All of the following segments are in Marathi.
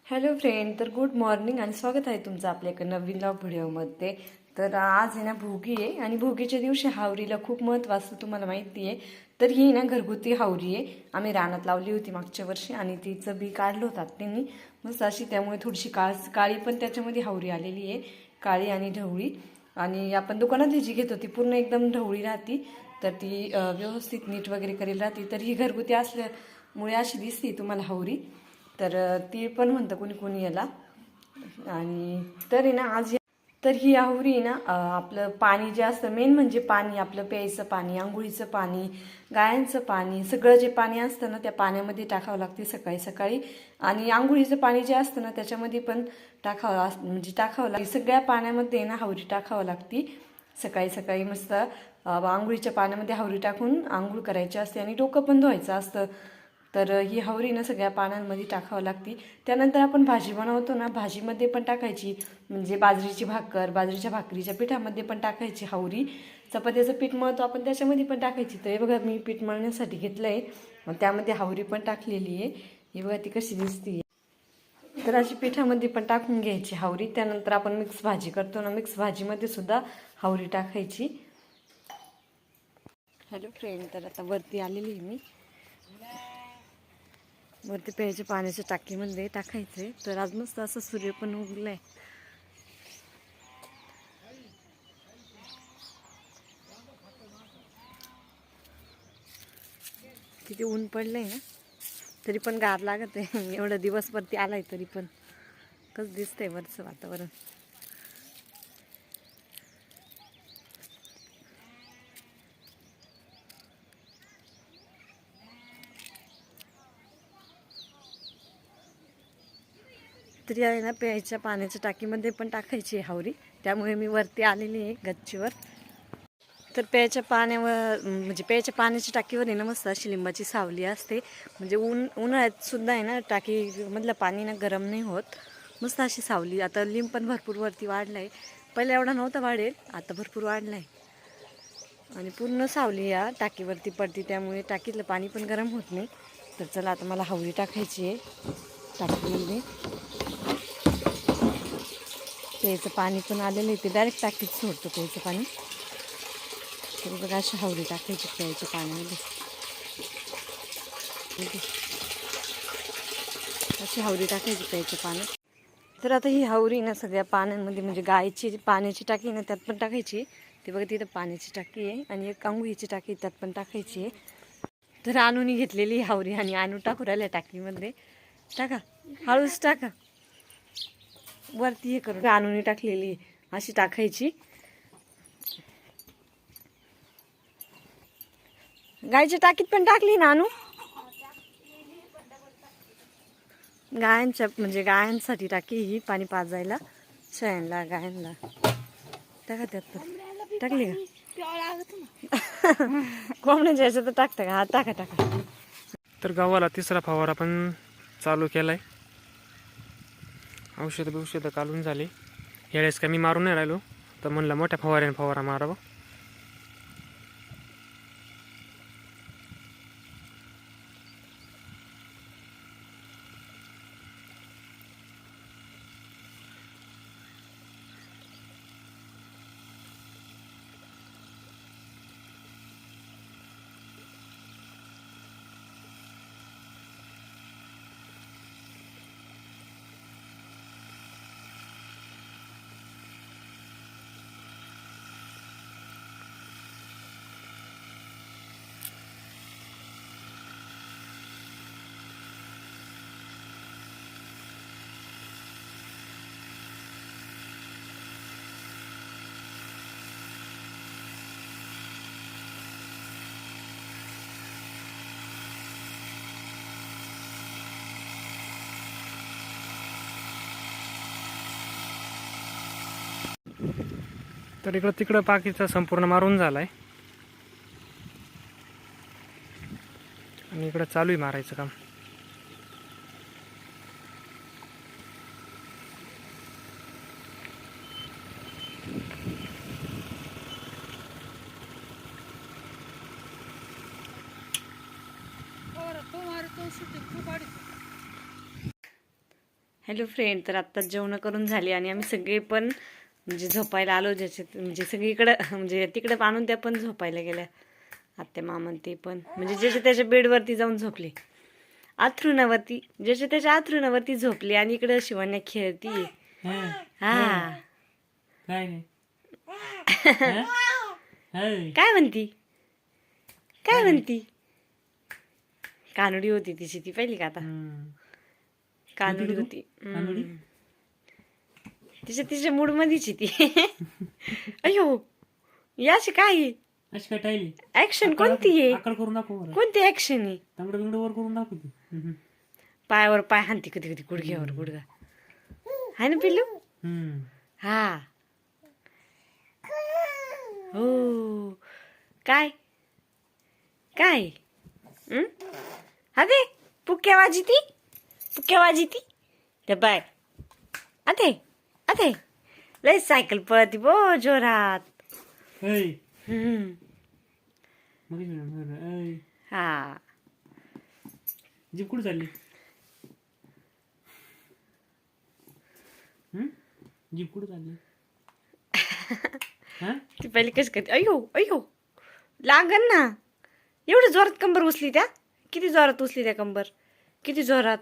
हॅलो फ्रेंड, तर गुड मॉर्निंग आणि स्वागत आहे तुमचं आपल्या एका नवीन व्लॉग व्हिडिओमध्ये. तर आज आहे ना भोगी आहे आणि भोगीच्या दिवशी हावरीला खूप महत्त्व असतं, तुम्हाला माहिती आहे. तर ही ना घरगुती हावरी आहे. आम्ही रानात लावली होती मागच्या वर्षी आणि तिचं बी काढलं होतं त्यांनी मस्त अशी, त्यामुळे थोडीशी काळी पण त्याच्यामध्ये हावरी आलेली आहे, काळी आणि ढवळी. आणि आपण दुकानात जी घेतो ती पूर्ण एकदम ढवळी राहती, तर ती व्यवस्थित नीट वगैरे करेल राहते. तर ही घरगुती असल्यामुळे अशी दिसते तुम्हाला हावरी. तर ती पण म्हणतं कोणी कोणी याला. आणि तरी ना आज तर ही आहुरी ना आपलं पाणी जे असतं, मेन म्हणजे पाणी, आपलं प्यायचं पाणी, आंघोळीचं पाणी, गायांचं पाणी, सगळं जे पाणी असतं ना त्या पाण्यामध्ये टाकावं लागते सकाळी सकाळी. आणि आंघोळीचं पाणी जे असतं ना त्याच्यामध्ये पण टाकावं लागते. सगळ्या पाण्यामध्ये ना हावरी टाकावं लागते सकाळी सकाळी. मस्त आंघोळीच्या पाण्यामध्ये हावरी टाकून आंघोळ करायची असते आणि डोकं पण धुवायचं असतं. तर ही हावरी ना सगळ्या पानांमध्ये टाकावं लागते. त्यानंतर आपण भाजी बनवतो ना, भाजीमध्ये पण टाकायची, म्हणजे बाजरीच्या भाकरीच्या पिठामध्ये पण टाकायची हावरी. चपात्याचं पीठ मळतो आपण त्याच्यामध्ये पण टाकायची. तर हे बघा मी पीठ मळण्यासाठी घेतलं आहे, मग त्यामध्ये हावरी पण टाकलेली आहे. ही बघा ती कशी दिसते. तर अशी पिठामध्ये पण टाकून घ्यायची हावरी. त्यानंतर आपण मिक्स भाजी करतो ना, मिक्स भाजीमध्ये सुद्धा हावरी टाकायची. हॅलो फ्रेंड, तर आता वरती आलेली आहे मी. वरती प्यायच्या पाण्याच्या टाकीमध्ये टाकायचं आहे. तर आज मस्त असं सूर्य पण उगलाय. किती ऊन पडलंय ना, तरी पण गार लागत आहे. एवढा दिवस वरती आलाय तरी पण कसं दिसतंय वरचं वातावरण. तरी आहे ना, प्यायच्या पाण्याच्या टाकीमध्ये पण टाकायची आहे हावरी. त्यामुळे मी वरती आलेली आहे गच्चीवर. तर प्यायच्या पाण्यावर म्हणजे प्यायच्या पाण्याच्या टाकीवर आहे ना मस्त अशी लिंबाची सावली असते. म्हणजे उन्हाळ्यात सुद्धा आहे ना टाकीमधलं पाणी ना गरम नाही होत. मस्त अशी सावली. आता लिंब पण भरपूर वरती वाढला आहे. पहिला एवढा नव्हता वाढेल, आता भरपूर वाढला आहे. आणि पूर्ण सावली या टाकीवरती पडते, त्यामुळे टाकीतलं पाणी पण गरम होत नाही. तर चला आता मला हावरी टाकायची आहे टाकीमध्ये. प्यायचं पाणी पण आलेलं आहे, ते डायरेक्ट टाकीत सोडतो प्यायचं पाणी. तर बघा अशी हावरी टाकायची प्यायच्या पाण्यामध्ये. अशी हावरी टाकायची प्यायच्या पाण्यात. तर आता ही हावरी ना सगळ्या पाण्यांमध्ये, म्हणजे गायची पाण्याची टाकी ना त्यात पण टाकायची. ते बघा तिथं पाण्याची टाकी आहे आणि एक आंघोळीची टाकी त्यात पण टाकायची आहे. तर आणून घेतलेली हावरी आणि आणू टाकू राहिल्या टाकीमध्ये. टाका, हळूच टाका, वरती हे करून आणून टाकलेली अशी टाकायची. गायच्या टाकीत पण टाकली ना आणू. गायांच्या म्हणजे गायांसाठी टाकी ही, पाणी पाजायला शेळ्यांना गायांना. टाका त्यात पण टाकली का? कोंबड्यांच्या याच्यात तर टाकता का? हा टाका टाका. तर गव्हाला तिसरा फवारा पण चालू केलाय. औषधं काढून झाली. यावेळेस काय मी मारून नाही राहिलो, तर म्हणलं मोठ्या फवाऱ्याने फवारा मारावा. तर इकडं तिकडं पाकीचा संपूर्ण मारून झालाय आणि इकडं चालू आहे मारायचं काम. हॅलो फ्रेंड, तर आत्ताच जेवण करून झाली आणि आम्ही सगळे पण म्हणजे झोपायला आलो, ज्याचे म्हणजे सगळीकडं म्हणजे तिकडे आणून त्या पण झोपायला गेल्या. आत्या मामा ते पण म्हणजे ज्याच्या त्याच्या बेडवरती जाऊन झोपले, आथरुणावरती, ज्याच्या त्याच्या आथरुणावरती झोपले आणि इकडं शिवण्या खेळती. हा काय नाही काय म्हणती, काय म्हणती? कानडी होती तिची, ती पहिली का आता कानडी होती. तिच्या मूड मध्येची ती. अयो याशी काय अशी काय टाळली ऍक्शन कोणती आहे? आकड करून दाखव बरं. कोणती ऍक्शन आहे? तांबड बिंगड वर करून दाखव ती. पायावर पाय हाणती कधी कधी, गुडघ्यावर गुडघा. हाय ना पिल्लू? हा हो. काय काय हा दे पुक्या वाजी ती, पुक्या वाजी ती. ते बाय अते अते लय सायकल पळती बो जोरात. हा जीप कुठे चालली? जीप कुठे चालली? ती पहिली कशी करते, अयो अयो लागन ना. एवढं जोरात कंबर उचली त्या, किती जोरात उचली त्या कंबर, किती जोरात,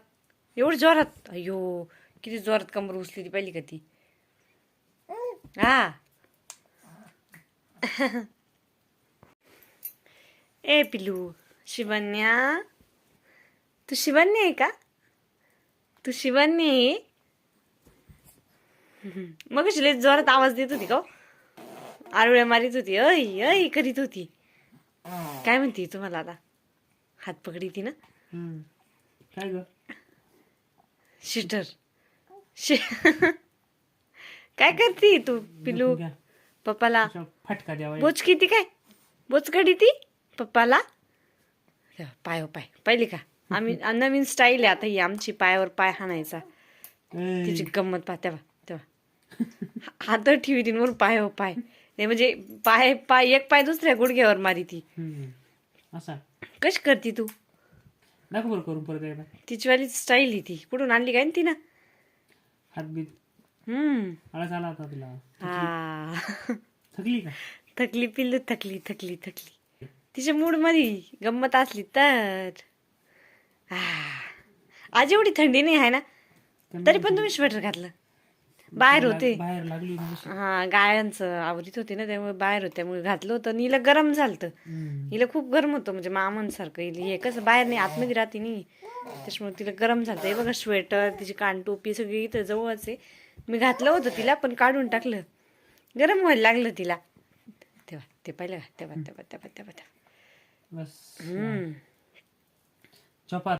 एवढं जोरात. अयो किती जोरात कंबर उचली ती पहिली का ती. हा ए पिलू, शिवन्या, तू शिवन्या आहे का? तू शिवन्या आहे? मग लय जोरात आवाज देत होती का, आरुळ्या मारित होती, अय अय करीत होती. काय म्हणते तुम्हाला आता? हात पकडी ती ना. काय ग? शिटर काय करती तू पिलू? पप्पाला फटका द्यावा. बोच किती काय बोच कडी ती पप्पाला. पाय हो पाय पाहिली का? आम्ही नवीन स्टाईल आहे आता ही आमची, पायावर पाय हाणायचा. तिची गंमत पहा तेव्हा तेव्हा हात ठेवी वर पाय हो पाय. नाही म्हणजे पाय पाय एक पाय दुसऱ्या गुडघ्यावर मारी ती. असा कशी करती तू? दाखव बरं करून परत एकदा. तिचीवाली स्टाईल ही ती कुठून आणली काय ती ना. हातबीत आळस आला होता तुला? हा थकली का? थकली पिल्लू, थकली थकली थकली. तिच्या मूड मध्ये गंमत असली तर. आज एवढी थंडी नाही आहे ना, तरी पण तुम्ही स्वेटर घातलं. बाहेर होते, बाहेर लागली. हा गायांचं आवरीत होते ना, त्यामुळे बाहेर होते, त्यामुळे घातलं होतं. हिला गरम झालतं, हिला खूप गरम होतं म्हणजे मामांसारखं. हे कसं बाहेर नाही आतमध्ये राहते नाही, त्याच्यामुळे तिला गरम झालं. हे बघा स्वेटर, तिची कानटोपी सगळी इथं जवळच आहे. मी घातलं होतं तिला पण काढून टाकलं, गरम व्हायला लागलं तिला. तेव्हा ते पाहिलं का, तेव्हा तेव्हा तेव्हा तेव्हा बस चपात